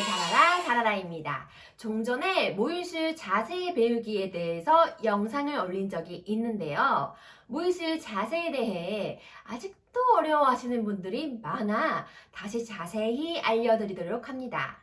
자라라 자라라입니다. 좀 전에 모유수유 자세 배우기에 대해서 영상을 올린 적이 있는데요. 모유수유 자세에 대해 아직도 어려워하시는 분들이 많아 다시 자세히 알려드리도록 합니다.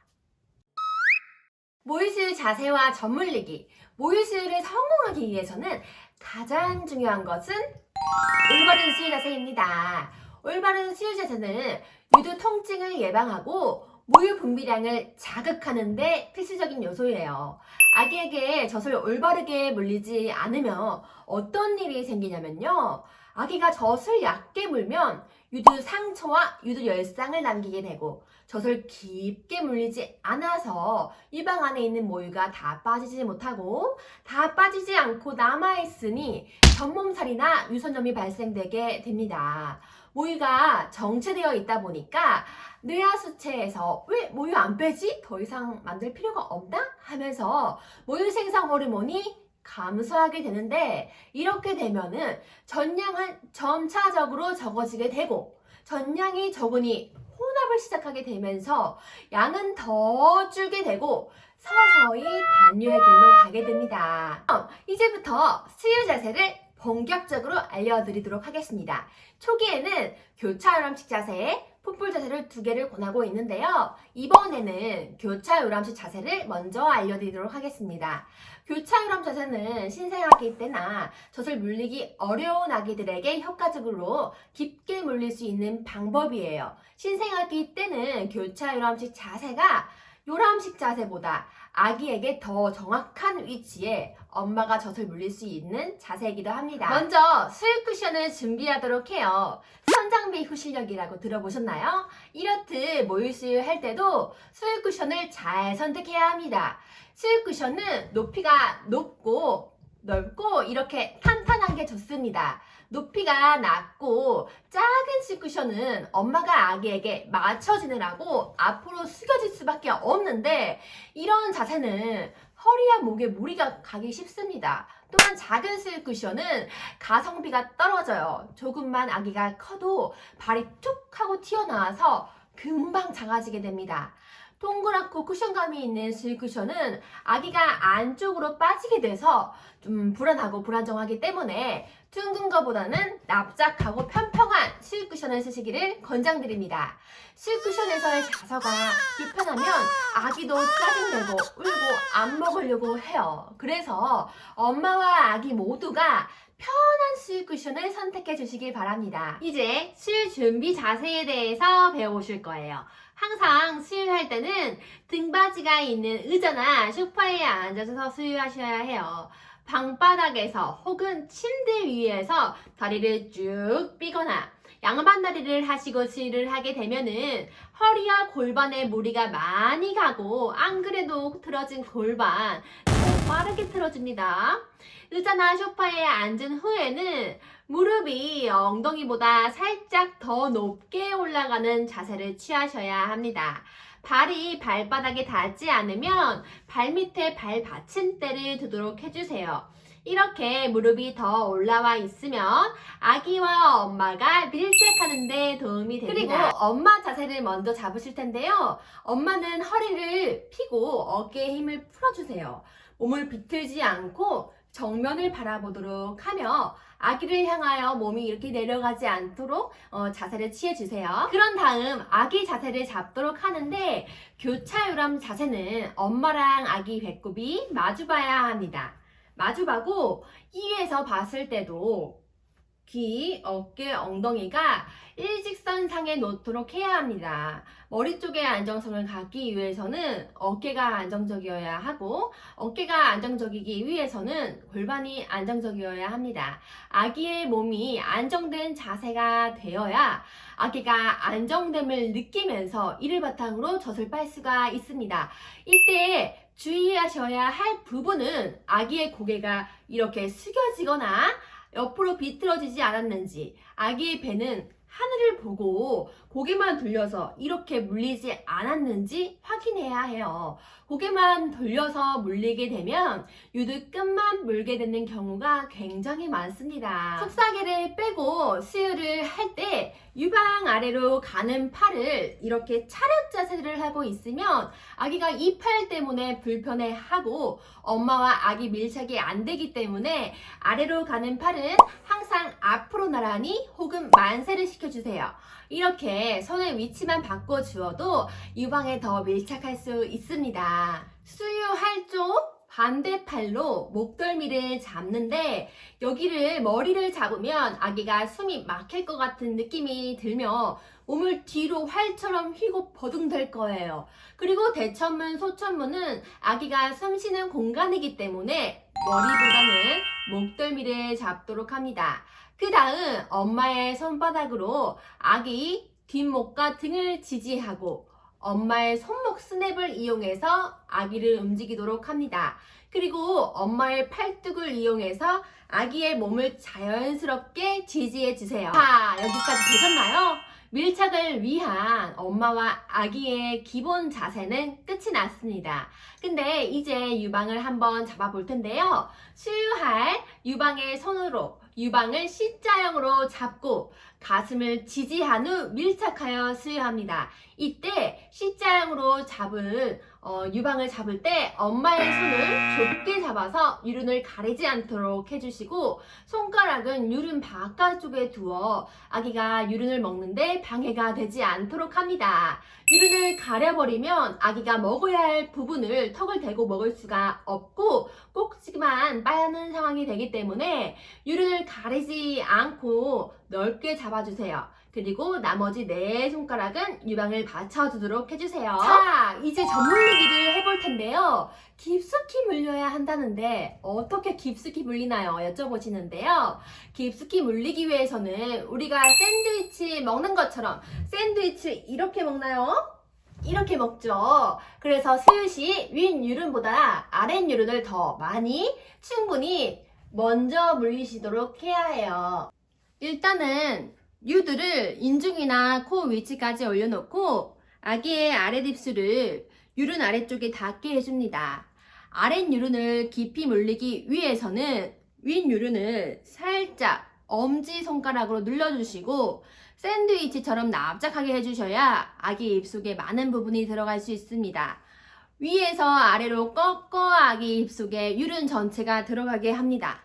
모유수유 자세와 젖물리기. 모유수유를 성공하기 위해서는 가장 중요한 것은 올바른 수유 자세입니다. 올바른 수유 자세는 유두 통증을 예방하고 모유 분비량을 자극하는 데 필수적인 요소예요. 아기에게 젖을 올바르게 물리지 않으면 어떤 일이 생기냐면요. 아기가 젖을 얕게 물면 유두 상처와 유두 열상을 남기게 되고 젖을 깊게 물리지 않아서 유방 안에 있는 모유가 다 빠지지 못하고 다 빠지지 않고 남아있으니 젖몸살이나 유선염이 발생되게 됩니다. 모유가 정체되어 있다 보니까 뇌하수체에서 왜 모유 안 빼지? 더 이상 만들 필요가 없나? 하면서 모유 생성 호르몬이 감소하게 되는데 이렇게 되면은 전량은 점차적으로 적어지게 되고 전량이 적으니 혼합을 시작하게 되면서 양은 더 줄게 되고 서서히 단뇨의 길로 가게 됩니다. 이제부터 수유 자세를 본격적으로 알려드리도록 하겠습니다. 초기에는 교차요람식 자세, 풋볼 자세를 2개를 권하고 있는데요. 이번에는 교차요람식 자세를 먼저 알려드리도록 하겠습니다. 교차요람 자세는 신생아기 때나 젖을 물리기 어려운 아기들에게 효과적으로 깊게 물릴 수 있는 방법이에요. 신생아기 때는 교차요람식 자세가 요람식 자세보다 아기에게 더 정확한 위치에 엄마가 젖을 물릴 수 있는 자세이기도 합니다. 먼저 수유 쿠션을 준비하도록 해요. 선장비 후실력이라고 들어보셨나요? 이렇듯 모유 수유할 때도 수유 쿠션을 잘 선택해야 합니다. 수유 쿠션은 높이가 높고 넓고 이렇게 탄탄한 게 좋습니다. 높이가 낮고 작은 수유 쿠션은 엄마가 아기에게 맞춰지느라고 앞으로 숙여질 수밖에 없는데 이런 자세는 허리와 목에 무리가 가기 쉽습니다. 또한 작은 수유 쿠션은 가성비가 떨어져요. 조금만 아기가 커도 발이 툭 하고 튀어나와서 금방 작아지게 됩니다. 동그랗고 쿠션감이 있는 수유 쿠션은 아기가 안쪽으로 빠지게 돼서 좀 불안하고 불안정하기 때문에 둥근 것보다는 납작하고 평평한 수유 쿠션을 쓰시기를 권장드립니다. 수유 쿠션에서의 자서가 불편하면 아기도 짜증내고 울고 안 먹으려고 해요. 그래서 엄마와 아기 모두가 편한 수유 쿠션을 선택해 주시길 바랍니다. 이제 수유 준비 자세에 대해서 배워보실 거예요. 항상 수유할 때는 등받이가 있는 의자나 소파에 앉아서 수유하셔야 해요. 방바닥에서 혹은 침대 위에서 다리를 쭉 삐거나 양반다리를 하시고 수유를 하게 되면은 허리와 골반에 무리가 많이 가고 안 그래도 틀어진 골반 더 빠르게 틀어집니다. 의자나 소파에 앉은 후에는 무릎이 엉덩이보다 살짝 더 높게 올라가는 자세를 취하셔야 합니다. 발이 발바닥에 닿지 않으면 발밑에 발 받침대를 두도록 해주세요. 이렇게 무릎이 더 올라와 있으면 아기와 엄마가 밀착하는 데 도움이 됩니다. 그리고 엄마 자세를 먼저 잡으실 텐데요. 엄마는 허리를 펴고 어깨에 힘을 풀어주세요. 몸을 비틀지 않고 정면을 바라보도록 하며 아기를 향하여 몸이 이렇게 내려가지 않도록 자세를 취해주세요. 그런 다음 아기 자세를 잡도록 하는데 교차요람 자세는 엄마랑 아기 배꼽이 마주봐야 합니다. 마주봐고 위에서 봤을 때도 귀, 어깨, 엉덩이가 일직선상에 놓도록 해야 합니다. 머리 쪽의 안정성을 갖기 위해서는 어깨가 안정적이어야 하고 어깨가 안정적이기 위해서는 골반이 안정적이어야 합니다. 아기의 몸이 안정된 자세가 되어야 아기가 안정됨을 느끼면서 이를 바탕으로 젖을 빨 수가 있습니다. 이때 주의하셔야 할 부분은 아기의 고개가 이렇게 숙여지거나 옆으로 비틀어지지 않았는지, 아기의 배는 하늘을 보고 고개만 돌려서 이렇게 물리지 않았는지 확인해야 해요. 고개만 돌려서 물리게 되면 유두 끝만 물게 되는 경우가 굉장히 많습니다. 속사계를 빼고 수유를 할 때 유방 아래로 가는 팔을 이렇게 차렷 자세를 하고 있으면 아기가 이 팔 때문에 불편해하고 엄마와 아기 밀착이 안 되기 때문에 아래로 가는 팔은 항상 앞으로 나란히 혹은 만세를 시켜주세요. 이렇게 손의 위치만 바꿔주어도 유방에 더 밀착할 수 있습니다. 수유할 쪽 반대팔로 목덜미를 잡는데 여기를 머리를 잡으면 아기가 숨이 막힐 것 같은 느낌이 들며 몸을 뒤로 활처럼 휘고 버둥될 거예요. 그리고 대천문, 소천문은 아기가 숨 쉬는 공간이기 때문에 머리보다는 목덜미를 잡도록 합니다. 그 다음 엄마의 손바닥으로 아기 뒷목과 등을 지지하고 엄마의 손목 스냅을 이용해서 아기를 움직이도록 합니다. 그리고 엄마의 팔뚝을 이용해서 아기의 몸을 자연스럽게 지지해 주세요. 자, 여기까지 되셨나요? 밀착을 위한 엄마와 아기의 기본 자세는 끝이 났습니다. 근데 이제 유방을 한번 잡아볼 텐데요. 수유할 유방의 손으로 유방을 C자형으로 잡고 가슴을 지지한 후 밀착하여 수유합니다. 이때 C자형으로 잡은 유방을 잡을 때 엄마의 손을 좁게 잡아서 유륜을 가리지 않도록 해주시고 손가락은 유륜 바깥쪽에 두어 아기가 유륜을 먹는데 방해가 되지 않도록 합니다. 유륜을 가려버리면 아기가 먹어야 할 부분을 턱을 대고 먹을 수가 없고 꼭지만 빠는 상황이 되기 때문에 유륜을 가리지 않고 넓게 잡아주세요. 그리고 나머지 네 손가락은 유방을 받쳐주도록 해주세요. 자, 이제 전물리기를 해볼 텐데요. 깊숙이 물려야 한다는데 어떻게 깊숙이 물리나요? 여쭤보시는데요. 깊숙이 물리기 위해서는 우리가 샌드위치 먹는 것처럼 샌드위치 이렇게 먹나요? 이렇게 먹죠. 그래서 수유 시 윗유륜보다 아랫유륜을 더 많이 충분히 먼저 물리시도록 해야 해요. 일단은 유두를 인중이나 코 위치까지 올려놓고 아기의 아랫입술을 유륜 아래쪽에 닿게 해줍니다. 아랫유륜을 깊이 물리기 위해서는 윗유륜을 살짝 엄지손가락으로 눌러주시고 샌드위치처럼 납작하게 해주셔야 아기 입속에 많은 부분이 들어갈 수 있습니다. 위에서 아래로 꺾어 아기 입속에 유륜 전체가 들어가게 합니다.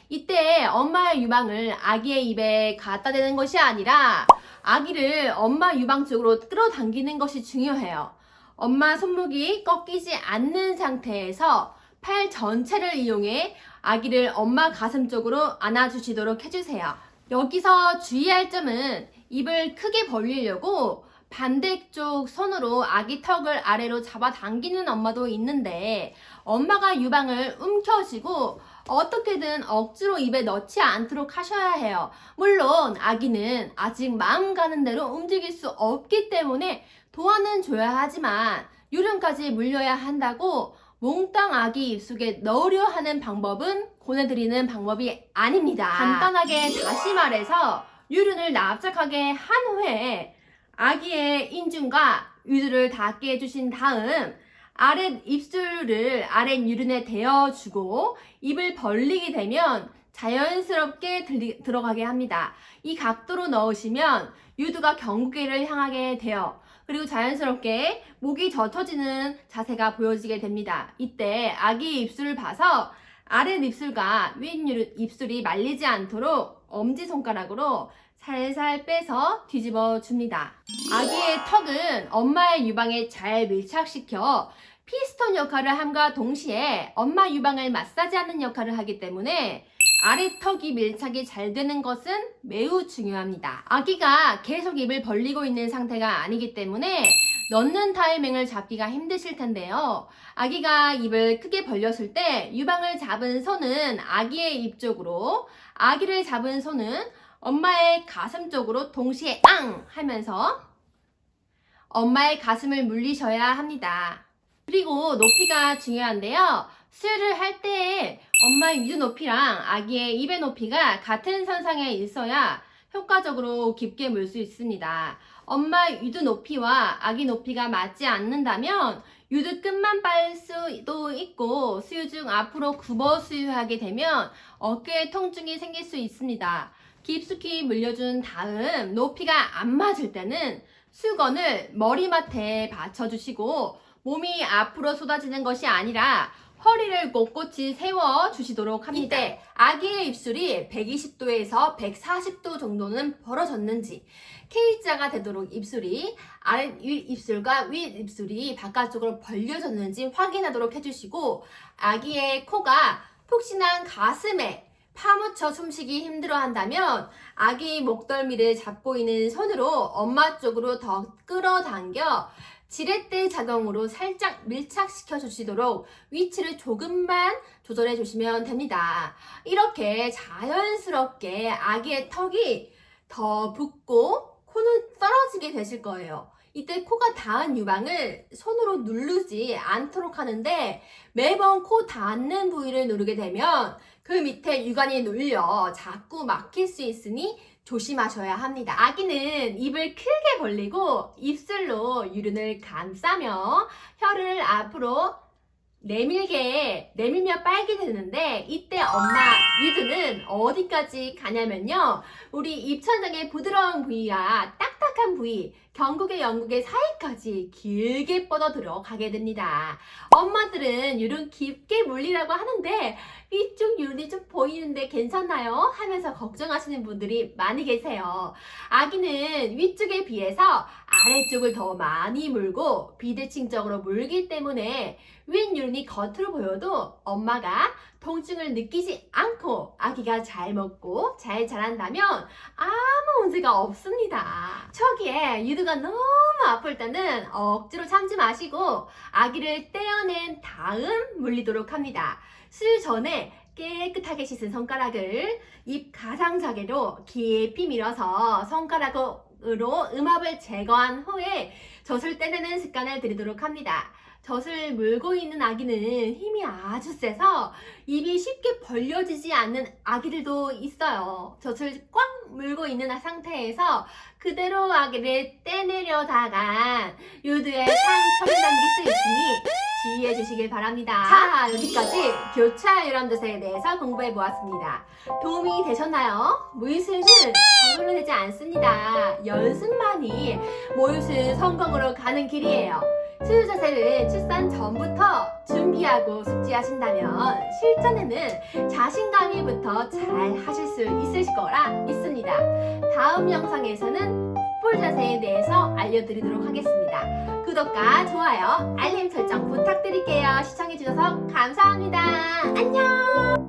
이때 엄마의 유방을 아기의 입에 갖다 대는 것이 아니라 아기를 엄마 유방 쪽으로 끌어당기는 것이 중요해요. 엄마 손목이 꺾이지 않는 상태에서 팔 전체를 이용해 아기를 엄마 가슴 쪽으로 안아주시도록 해주세요. 여기서 주의할 점은 입을 크게 벌리려고 반대쪽 손으로 아기 턱을 아래로 잡아당기는 엄마도 있는데 엄마가 유방을 움켜쥐고 어떻게든 억지로 입에 넣지 않도록 하셔야 해요. 물론 아기는 아직 마음 가는 대로 움직일 수 없기 때문에 도와는 줘야 하지만 유륜까지 물려야 한다고 몽땅 아기 입속에 넣으려 하는 방법은 권해드리는 방법이 아닙니다. 간단하게 다시 말해서 유륜을 납작하게 한 후에 아기의 인중과 유두를 닿게 해주신 다음 아랫 입술을 아랫 유륜에 대어주고 입을 벌리게 되면 자연스럽게 들어가게 합니다. 이 각도로 넣으시면 유두가 경구기를 향하게 돼요. 그리고 자연스럽게 목이 젖혀지는 자세가 보여지게 됩니다. 이때 아기 입술을 봐서 아랫 입술과 윗 입술이 말리지 않도록 엄지손가락으로 살살 빼서 뒤집어 줍니다. 아기의 턱은 엄마의 유방에 잘 밀착시켜 피스톤 역할을 함과 동시에 엄마 유방을 마사지하는 역할을 하기 때문에 아래턱이 밀착이 잘 되는 것은 매우 중요합니다. 아기가 계속 입을 벌리고 있는 상태가 아니기 때문에 넣는 타이밍을 잡기가 힘드실 텐데요. 아기가 입을 크게 벌렸을 때 유방을 잡은 손은 아기의 입 쪽으로, 아기를 잡은 손은 엄마의 가슴 쪽으로 동시에 앙! 하면서 엄마의 가슴을 물리셔야 합니다. 그리고 높이가 중요한데요. 수유를 할 때 엄마의 유두 높이랑 아기의 입의 높이가 같은 선상에 있어야 효과적으로 깊게 물 수 있습니다. 엄마 유두 높이와 아기 높이가 맞지 않는다면 유두 끝만 빨 수도 있고 수유 중 앞으로 굽어 수유하게 되면 어깨에 통증이 생길 수 있습니다. 깊숙이 물려준 다음 높이가 안 맞을 때는 수건을 머리맡에 받쳐주시고 몸이 앞으로 쏟아지는 것이 아니라 허리를 꼿꼿이 세워 주시도록 합니다. 이때 아기의 입술이 120도에서 140도 정도는 벌어졌는지 K자가 되도록 입술이 윗입술과 윗입술이 바깥쪽으로 벌려졌는지 확인하도록 해주시고 아기의 코가 푹신한 가슴에 파묻혀 숨쉬기 힘들어 한다면 아기 목덜미를 잡고 있는 손으로 엄마 쪽으로 더 끌어당겨 지렛대 작용으로 살짝 밀착시켜 주시도록 위치를 조금만 조절해 주시면 됩니다. 이렇게 자연스럽게 아기의 턱이 더 붓고 코는 떨어지게 되실 거예요. 이때 코가 닿은 유방을 손으로 누르지 않도록 하는데 매번 코 닿는 부위를 누르게 되면 그 밑에 유관이 눌려 자꾸 막힐 수 있으니 조심하셔야 합니다. 아기는 입을 크게 벌리고 입술로 유륜을 감싸며 혀를 앞으로 내밀며 빨게 되는데 이때 엄마 유두는 어디까지 가냐면요. 우리 입천장의 부드러운 부위와 딱딱한 부위, 경국의 영국의 사이까지 길게 뻗어들어 가게 됩니다. 엄마들은 유륜 깊게 물리라고 하는데 이쪽 유륜이 좀 보이는데 괜찮나요? 하면서 걱정하시는 분들이 많이 계세요. 아기는 위쪽에 비해서 아래쪽을 더 많이 물고 비대칭적으로 물기 때문에 윗유륜이 겉으로 보여도 엄마가 통증을 느끼지 않고 아기가 잘 먹고 잘 자란다면 아무 문제가 없습니다. 초기에 유두가 너무 아플 때는 억지로 참지 마시고 아기를 떼어낸 다음 물리도록 합니다. 수유 전에 깨끗하게 씻은 손가락을 입 가상자개로 깊이 밀어서 손가락으로 음압을 제거한 후에 젖을 떼내는 습관을 들이도록 합니다. 젖을 물고 있는 아기는 힘이 아주 세서 입이 쉽게 벌려지지 않는 아기들도 있어요. 젖을 꽉 물고 있는 상태에서 그대로 아기를 떼내려다가 유두에 상처를 남길 수 있으니 주의해 주시길 바랍니다. 자, 여기까지 교차 유람자세에 대해서 공부해 보았습니다. 도움이 되셨나요? 모유수유는 저절로 되지 않습니다. 연습만이 모유수유 성공으로 가는 길이에요. 수유 자세를 출산 전부터 준비하고 숙지하신다면 실전에는 자신감이부터 잘 하실 수 있으실 거라 믿습니다. 다음 영상에서는 풋볼 자세에 대해서 알려드리도록 하겠습니다. 구독과 좋아요, 알림 설정 부탁드릴게요. 시청해주셔서 감사합니다. 안녕!